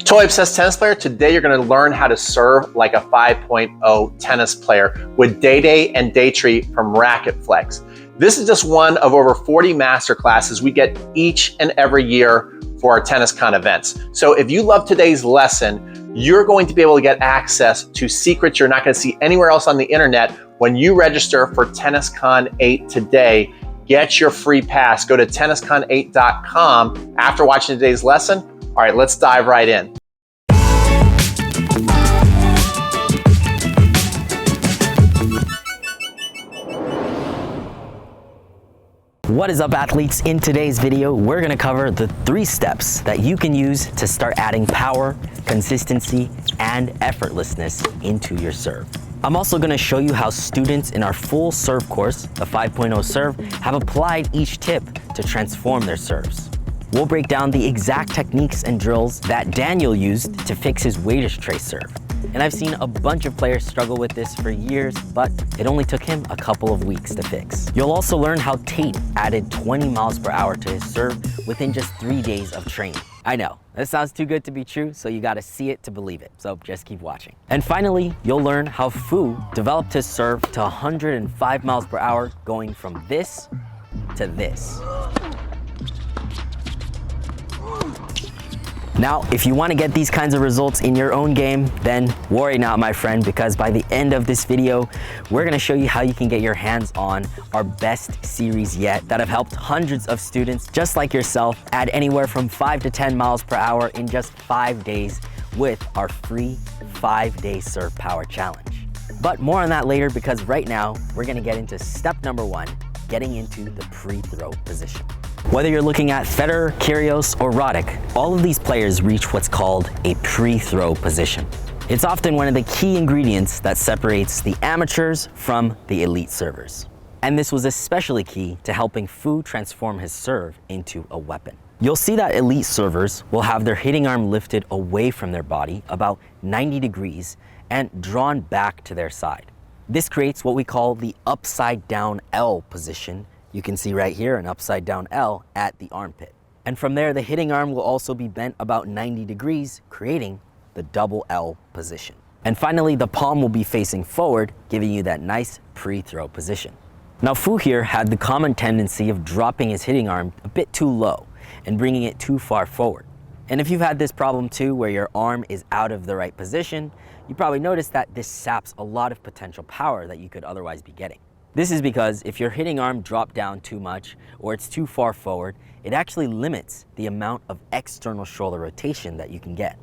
Totally Obsessed Tennis Player, today you're going to learn how to serve like a 5.0 tennis player with Day and Day Treat from Racket Flex. This is just one of over 40 masterclasses we get each and every year for our TennisCon events. So if you love today's lesson, you're going to be able to get access to secrets you're not going to see anywhere else on the internet when you register for TennisCon 8 today. Get your free pass. Go to tenniscon8.com after watching today's lesson. All right, let's dive right in. What is up, athletes? In today's video, we're gonna cover the 3 steps that you can use to start adding power, consistency, and effortlessness into your serve. I'm also gonna show you how students in our full serve course, the 5.0 serve, have applied each tip to transform their serves. We'll break down the exact techniques and drills that Daniel used to fix his weighted tray serve. And I've seen a bunch of players struggle with this for years, but it only took him a couple of weeks to fix. You'll also learn how Tate added 20 miles per hour to his serve within just 3 days of training. I know, that sounds too good to be true, so you gotta see it to believe it, so just keep watching. And finally, you'll learn how Fu developed his serve to 105 miles per hour, going from this to this. Now, if you want to get these kinds of results in your own game, then worry not, my friend, because by the end of this video, we're going to show you how you can get your hands on our best series yet that have helped hundreds of students just like yourself add anywhere from 5 to 10 miles per hour in just 5 days with our free 5-day serve power challenge. But more on that later, because right now we're going to get into step number 1, getting into the pre-throw position. Whether you're looking at Federer, Kyrgios, or Roddick, all of these players reach what's called a pre-throw position. It's often one of the key ingredients that separates the amateurs from the elite servers. And this was especially key to helping Fu transform his serve into a weapon. You'll see that elite servers will have their hitting arm lifted away from their body about 90 degrees and drawn back to their side. This creates what we call the upside down L position. You can see right here an upside down L at the armpit. And from there, the hitting arm will also be bent about 90 degrees, creating the double L position. And finally, the palm will be facing forward, giving you that nice pre-throw position. Now, Fu here had the common tendency of dropping his hitting arm a bit too low and bringing it too far forward. And if you've had this problem too, where your arm is out of the right position, you probably noticed that this saps a lot of potential power that you could otherwise be getting. This is because if your hitting arm dropped down too much or it's too far forward, it actually limits the amount of external shoulder rotation that you can get.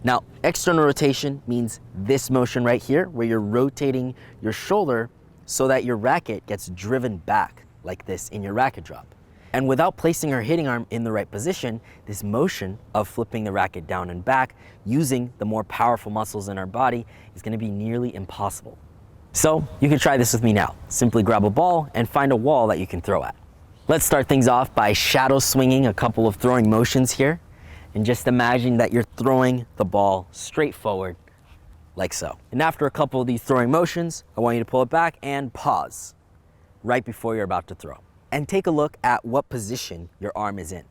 Now, external rotation means this motion right here, where you're rotating your shoulder so that your racket gets driven back like this in your racket drop. And without placing our hitting arm in the right position, this motion of flipping the racket down and back using the more powerful muscles in our body is going to be nearly impossible. So you can try this with me now. Simply grab a ball and find a wall that you can throw at. Let's start things off by shadow swinging a couple of throwing motions here. And just imagine that you're throwing the ball straight forward like so. And after a couple of these throwing motions, I want you to pull it back and pause right before you're about to throw. And take a look at what position your arm is in.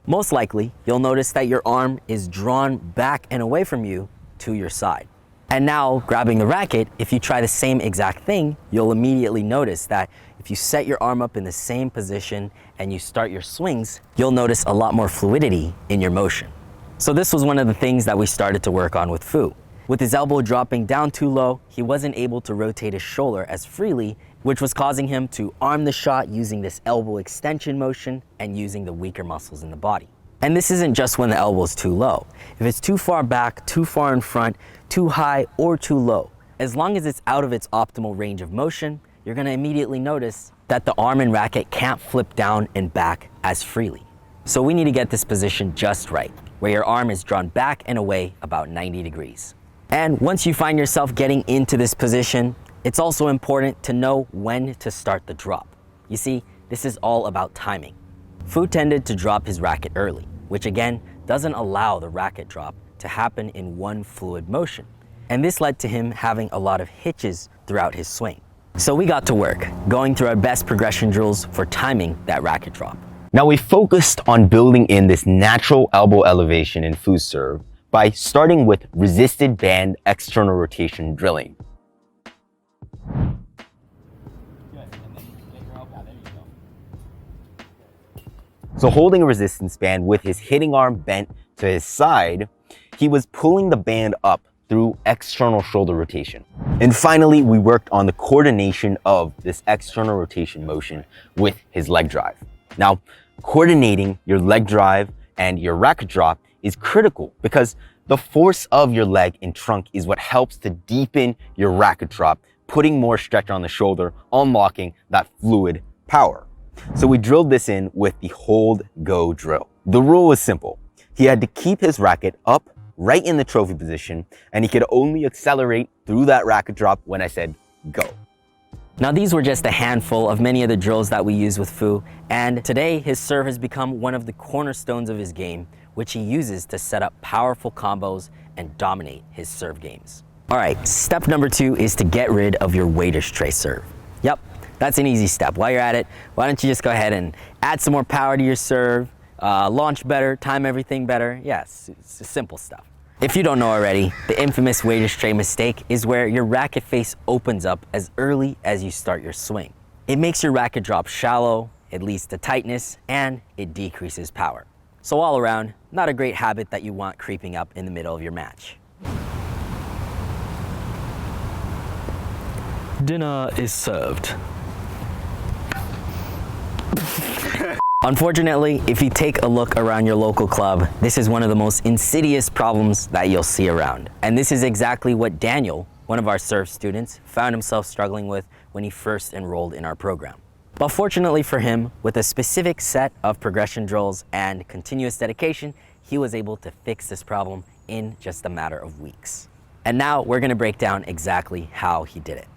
Most likely, you'll notice that your arm is drawn back and away from you to your side. And now, grabbing the racket, if you try the same exact thing, you'll immediately notice that if you set your arm up in the same position and you start your swings, you'll notice a lot more fluidity in your motion. So this was one of the things that we started to work on with Fu. With his elbow dropping down too low, he wasn't able to rotate his shoulder as freely, which was causing him to arm the shot using this elbow extension motion and using the weaker muscles in the body. And this isn't just when the elbow is too low. If it's too far back, too far in front, too high, or too low, as long as it's out of its optimal range of motion, you're going to immediately notice that the arm and racket can't flip down and back as freely. So we need to get this position just right, where your arm is drawn back and away about 90 degrees. And once you find yourself getting into this position, it's also important to know when to start the drop. You see, this is all about timing. Fu tended to drop his racket early, which again doesn't allow the racket drop to happen in one fluid motion. And this led to him having a lot of hitches throughout his swing. So we got to work, going through our best progression drills for timing that racket drop. Now we focused on building in this natural elbow elevation in Fu's serve by starting with resisted band external rotation drilling. So holding a resistance band with his hitting arm bent to his side, he was pulling the band up through external shoulder rotation. And finally, we worked on the coordination of this external rotation motion with his leg drive. Now, coordinating your leg drive and your racket drop is critical because the force of your leg and trunk is what helps to deepen your racket drop, putting more stretch on the shoulder, unlocking that fluid power. So we drilled this in with the hold go drill. The rule was simple. He had to keep his racket up right in the trophy position, and he could only accelerate through that racket drop when I said go. Now these were just a handful of many of the drills that we use with Fu, and today his serve has become one of the cornerstones of his game, which he uses to set up powerful combos and dominate his serve games. All right, step number 2 is to get rid of your weighted tray serve. Yep, that's an easy step. While you're at it, why don't you just go ahead and add some more power to your serve, launch better, time everything better. Yes, it's simple stuff. If you don't know already, the infamous weighted tray mistake is where your racket face opens up as early as you start your swing. It makes your racket drop shallow, it leads to tightness, and it decreases power. So all around, not a great habit that you want creeping up in the middle of your match. Dinner is served. Unfortunately, if you take a look around your local club, this is one of the most insidious problems that you'll see around. And this is exactly what Daniel, one of our serve students, found himself struggling with when he first enrolled in our program. But fortunately for him, with a specific set of progression drills and continuous dedication, he was able to fix this problem in just a matter of weeks. And now we're gonna break down exactly how he did it.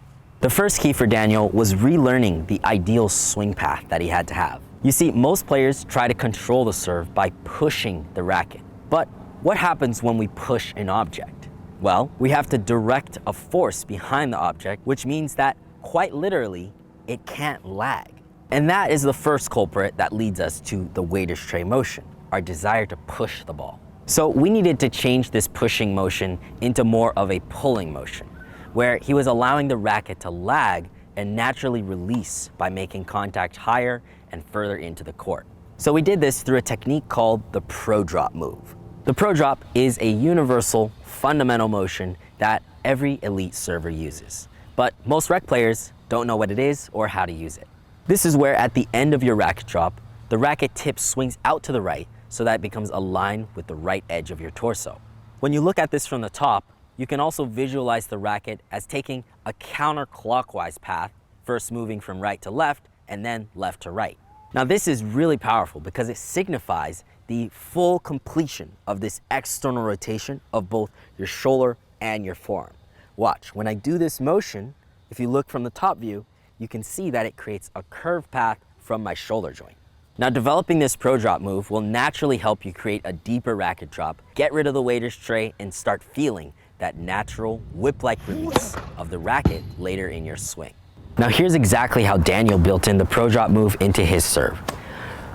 The first key for Daniel was relearning the ideal swing path that he had to have. You see, most players try to control the serve by pushing the racket. But what happens when we push an object? Well, we have to direct a force behind the object, which means that quite literally, it can't lag. And that is the first culprit that leads us to the weighted tray motion, our desire to push the ball. So we needed to change this pushing motion into more of a pulling motion, where he was allowing the racket to lag and naturally release by making contact higher and further into the court. So we did this through a technique called the pro drop move. The pro drop is a universal fundamental motion that every elite server uses, but most rec players don't know what it is or how to use it. This is where at the end of your racket drop, the racket tip swings out to the right so that it becomes aligned with the right edge of your torso. When you look at this from the top, you can also visualize the racket as taking a counterclockwise path, first moving from right to left and then left to right. Now this is really powerful because it signifies the full completion of this external rotation of both your shoulder and your forearm. Watch, when I do this motion, if you look from the top view, you can see that it creates a curved path from my shoulder joint. Now developing this pro drop move will naturally help you create a deeper racket drop, get rid of the weighted tray, and start feeling that natural whip-like release of the racket later in your swing. Now here's exactly how Daniel built in the pro drop move into his serve.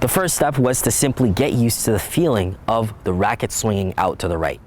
The first step was to simply get used to the feeling of the racket swinging out to the right.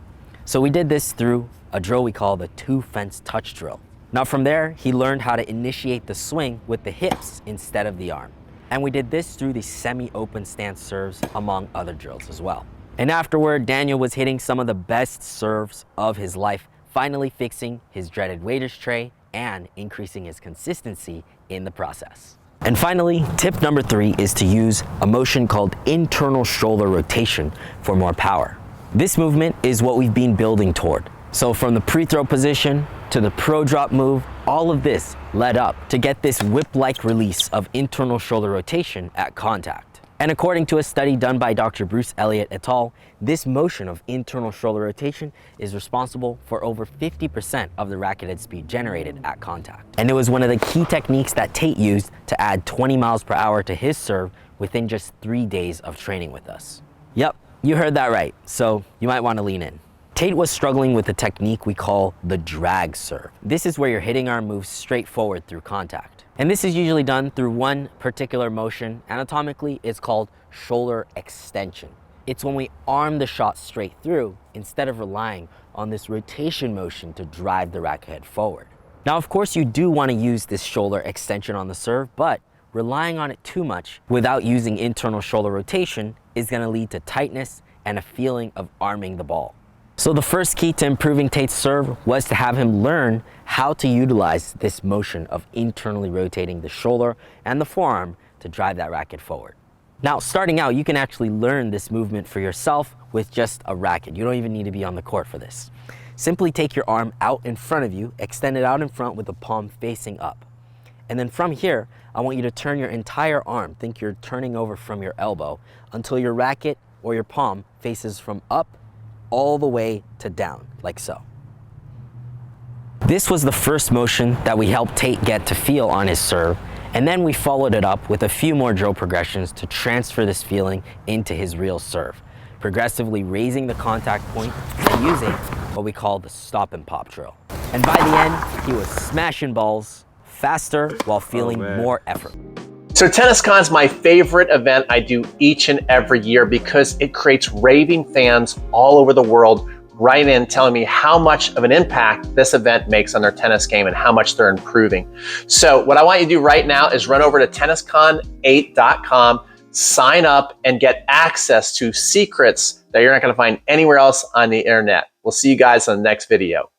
So we did this through a drill we call the 2-fence touch drill. Now from there, he learned how to initiate the swing with the hips instead of the arm. And we did this through the semi-open stance serves, among other drills as well. And afterward, Daniel was hitting some of the best serves of his life, finally fixing his dreaded weighted tray and increasing his consistency in the process. And finally, tip number 3 is to use a motion called internal shoulder rotation for more power. This movement is what we've been building toward. So from the pre-throw position to the pro drop move, all of this led up to get this whip-like release of internal shoulder rotation at contact. And according to a study done by Dr. Bruce Elliott et al., this motion of internal shoulder rotation is responsible for over 50% of the racket head speed generated at contact. And it was one of the key techniques that Tate used to add 20 miles per hour to his serve within just 3 days of training with us. Yep, you heard that right, so you might want to lean in. Tate was struggling with a technique we call the drag serve. This is where your hitting arm moves straight forward through contact. And this is usually done through one particular motion. Anatomically, it's called shoulder extension. It's when we arm the shot straight through instead of relying on this rotation motion to drive the racket head forward. Now, of course, you do want to use this shoulder extension on the serve, but relying on it too much without using internal shoulder rotation is going to lead to tightness and a feeling of arming the ball. So the first key to improving Tate's serve was to have him learn how to utilize this motion of internally rotating the shoulder and the forearm to drive that racket forward. Now, starting out, you can actually learn this movement for yourself with just a racket. You don't even need to be on the court for this. Simply take your arm out in front of you, extend it out in front with the palm facing up. And then from here, I want you to turn your entire arm, think you're turning over from your elbow, until your racket or your palm faces from up all the way to down, like so. This was the first motion that we helped Tate get to feel on his serve, and then we followed it up with a few more drill progressions to transfer this feeling into his real serve, progressively raising the contact point and using what we call the stop and pop drill. And by the end, he was smashing balls faster while feeling more effort. So TennisCon is my favorite event I do each and every year because it creates raving fans all over the world write in telling me how much of an impact this event makes on their tennis game and how much they're improving. So what I want you to do right now is run over to tenniscon8.com, sign up, and get access to secrets that you're not going to find anywhere else on the internet. We'll see you guys on the next video.